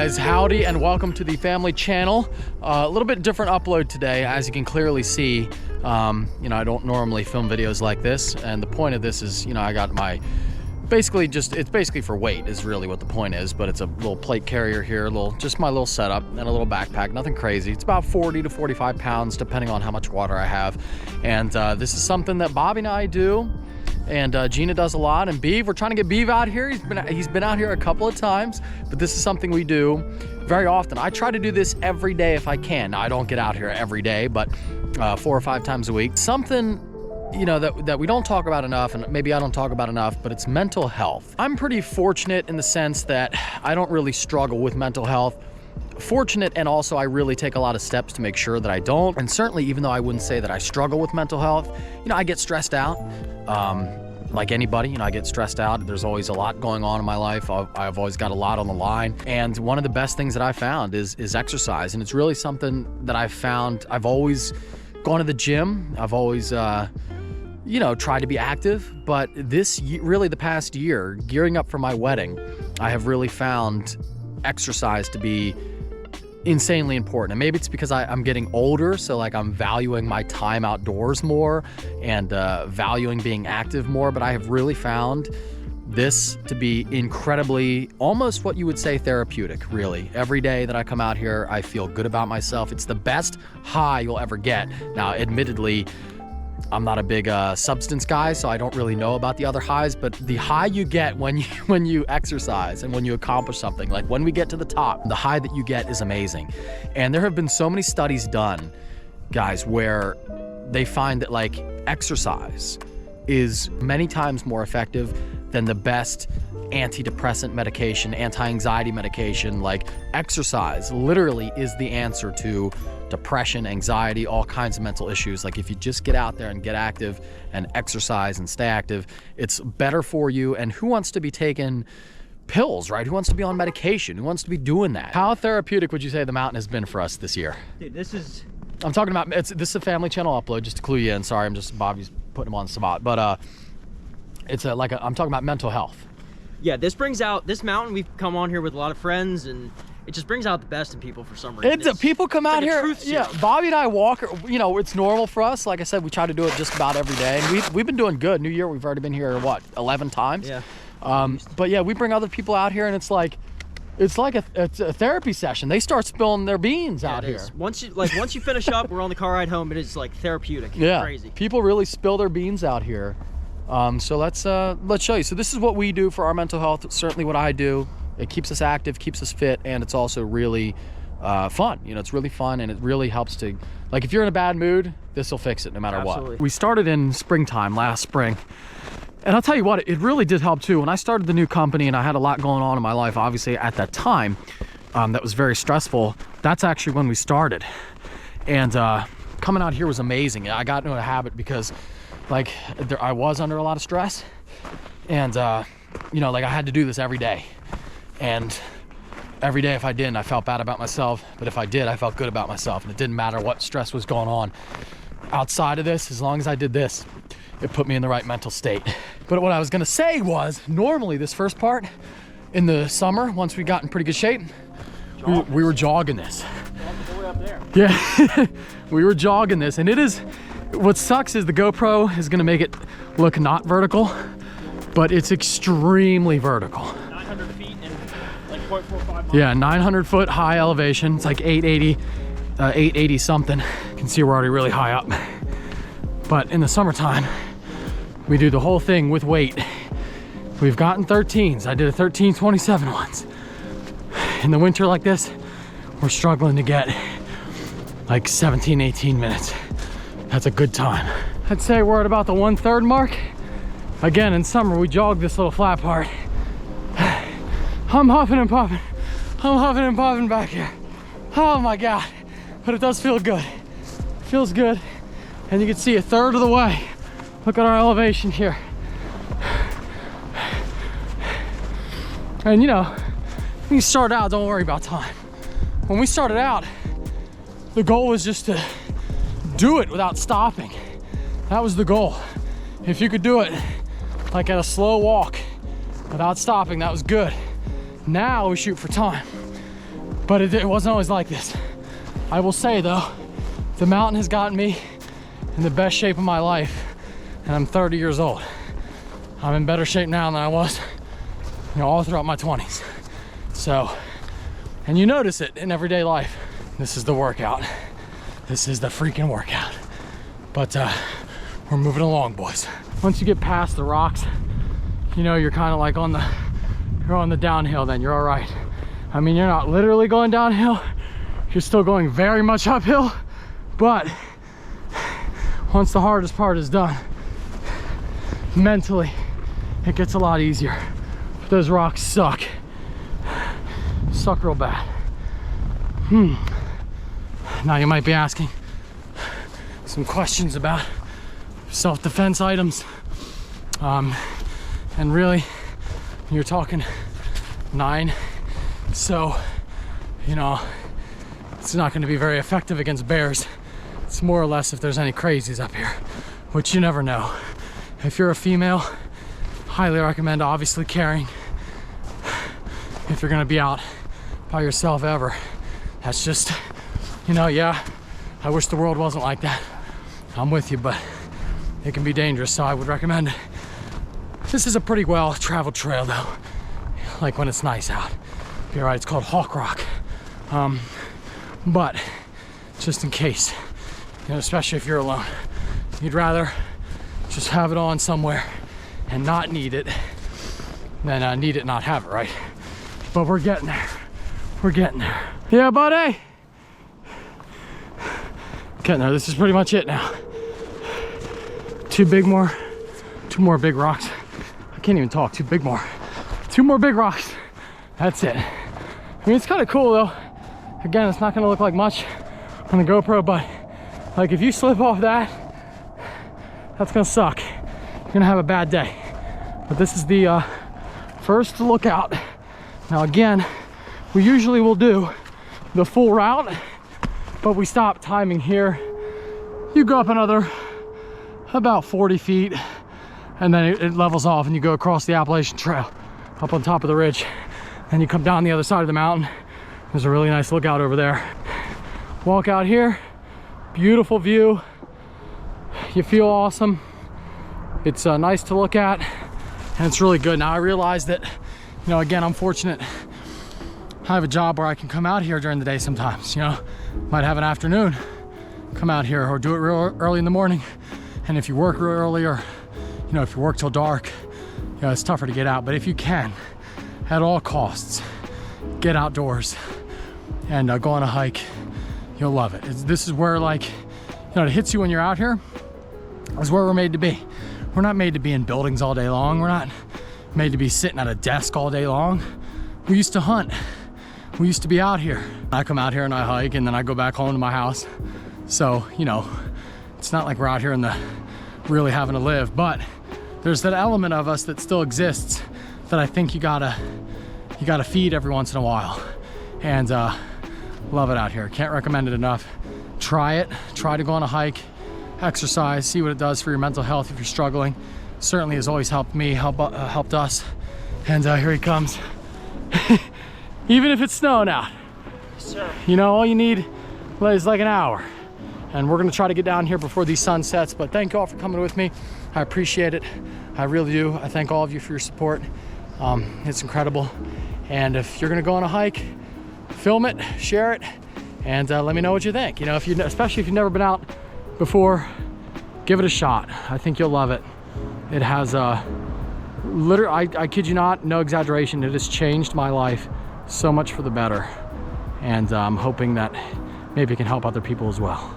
guys, howdy and welcome to the family channel. A little bit different upload today, as you can clearly see. I don't normally film videos like this, and the point of this is, I got my it's basically for weight is really what the point is, but it's a little plate carrier here, just my little setup and a little backpack, nothing crazy. It's about 40 to 45 pounds depending on how much water I have. And this is something that Bobby and I do, and Gina does a lot, and Beav, we're trying to get Beav out here. He's been out here a couple of times, but this is something we do very often. I try to do this every day if I can. Now, I don't get out here every day, but 4 or 5 times a week. Something that we don't talk about enough, and maybe I don't talk about enough, but it's mental health. I'm pretty fortunate in the sense that I don't really struggle with mental health. Fortunate, and also I really take a lot of steps to make sure that I don't. And certainly, even though I wouldn't say that I struggle with mental health, I get stressed out. Like anybody, I get stressed out. There's always a lot going on in my life. I've always got a lot on the line. And one of the best things that I found is exercise. And it's really something that I've found. I've always gone to the gym. I've always, tried to be active. But really the past year, gearing up for my wedding, I have really found exercise to be insanely important. And maybe it's because I'm getting older, so like I'm valuing my time outdoors more and valuing being active more, but I have really found this to be incredibly, almost what you would say therapeutic, really. Every day that I come out here, I feel good about myself. It's the best high you'll ever get. Now, admittedly, I'm not a big substance guy, so I don't really know about the other highs, but the high you get when you exercise and when you accomplish something, like when we get to the top, the high that you get is amazing. And there have been so many studies done, guys, where they find that like exercise is many times more effective than the best antidepressant medication, anti-anxiety medication. Like exercise literally is the answer to depression, anxiety, all kinds of mental issues. Like if you just get out there and get active and exercise and stay active, it's better for you. And who wants to be taking pills, right? Who wants to be on medication? Who wants to be doing that? How therapeutic would you say the mountain has been for us this year? Dude, I'm talking about, this is a family channel upload, just to clue you in. Sorry, Bobby's putting him on the spot. But I'm talking about mental health. Yeah, this mountain, we've come on here with a lot of friends, and it just brings out the best in people for some reason. People come out here. Yeah, Bobby and I walk. It's normal for us. Like I said, we try to do it just about every day, and we've been doing good. New Year, we've already been here 11 times. Yeah. But yeah, we bring other people out here, and it's like a therapy session. They start spilling their beans out here. Once you finish up, we're on the car ride home. It is like therapeutic. It's crazy. People really spill their beans out here. So let's show you. So this is what we do for our mental health. It's certainly what I do. It keeps us active, keeps us fit, and it's also really fun. It's really fun, and it really helps to, like, if you're in a bad mood, this will fix it no matter what. We started in springtime, last spring. And I'll tell you what, it really did help too. When I started the new company and I had a lot going on in my life, obviously at that time, that was very stressful. That's actually when we started. And coming out here was amazing. I got into a habit because I was under a lot of stress, and I had to do this every day. And every day if I didn't, I felt bad about myself. But if I did, I felt good about myself. And it didn't matter what stress was going on outside of this. As long as I did this, it put me in the right mental state. But what I was gonna say was, normally this first part in the summer, once we got in pretty good shape, we were jogging this. Yeah, we were jogging this. And what sucks is the GoPro is gonna make it look not vertical, but it's extremely vertical. 900 feet and like 0.45 miles. Yeah, 900 foot high elevation. It's like 880 something. You can see we're already really high up. But in the summertime, we do the whole thing with weight. We've gotten 13s. I did a 13:27 once. In the winter like this, we're struggling to get like 17, 18 minutes. That's a good time. I'd say we're at about the 1/3 mark. Again, in summer, we jog this little flat part. I'm huffing and puffing. I'm huffing and puffing back here. Oh my God. But it does feel good. It feels good. And you can see 1/3 of the way. Look at our elevation here. And when you start out, don't worry about time. When we started out, the goal was just to do it without stopping. That was the goal. If you could do it like at a slow walk without stopping, that was good. Now we shoot for time. But it wasn't always like this. I will say though, the mountain has gotten me in the best shape of my life, and I'm 30 years old. I'm in better shape now than I was, all throughout my 20s. So, and you notice it in everyday life. This is the workout. This is the freaking workout. But we're moving along, boys. Once you get past the rocks, you're kind of like you're on the downhill, then you're all right. I mean, you're not literally going downhill. You're still going very much uphill, but once the hardest part is done, mentally, it gets a lot easier. But those rocks suck. Suck real bad. Now you might be asking some questions about self-defense items. And really, you're talking 9. So, it's not going to be very effective against bears. It's more or less if there's any crazies up here, which you never know. If you're a female, highly recommend obviously carrying. If you're going to be out by yourself ever, that's just, yeah, I wish the world wasn't like that. I'm with you, but it can be dangerous, so I would recommend it. This is a pretty well traveled trail though, like when it's nice out. You're right, it's called Hawk Rock. But just in case, especially if you're alone, you'd rather just have it on somewhere and not need it than need it, not have it, right? But we're getting there. We're getting there. Yeah, buddy. Getting there. This is pretty much it now. Two more big rocks. I can't even talk. Two more big rocks. That's it. I mean, it's kind of cool though. Again, it's not going to look like much on the GoPro, but like if you slip off that, that's going to suck. You're going to have a bad day. But this is the first lookout. Now again, we usually will do the full route, but we stop timing here. You go up another about 40 feet and then it levels off and you go across the Appalachian Trail up on top of the ridge. Then you come down the other side of the mountain. There's a really nice lookout over there. Walk out here, beautiful view. You feel awesome. It's nice to look at and it's really good. Now I realize that, again, I'm fortunate. I have a job where I can come out here during the day sometimes, might have an afternoon, come out here or do it real early in the morning. And if you work real early or, if you work till dark, it's tougher to get out. But if you can, at all costs, get outdoors and go on a hike, you'll love it. This is where it hits you when you're out here. Is where we're made to be. We're not made to be in buildings all day long. We're not made to be sitting at a desk all day long. We used to hunt. We used to be out here. I come out here and I hike and then I go back home to my house. So, it's not like we're out here in the really having to live, but there's that element of us that still exists that I think you gotta feed every once in a while. And love it out here. Can't recommend it enough. Try it. Try to go on a hike, exercise, see what it does for your mental health if you're struggling. Certainly has always helped me, helped us. And here he comes. Even if it's snowing out. Sir. All you need is like an hour. And we're gonna try to get down here before these sun sets, but thank you all for coming with me. I appreciate it. I really do. I thank all of you for your support. It's incredible. And if you're gonna go on a hike, film it, share it, and let me know what you think. Especially if you've never been out before, give it a shot. I think you'll love it. It has literally, I kid you not, no exaggeration, it has changed my life so much for the better. And I'm hoping that maybe it can help other people as well.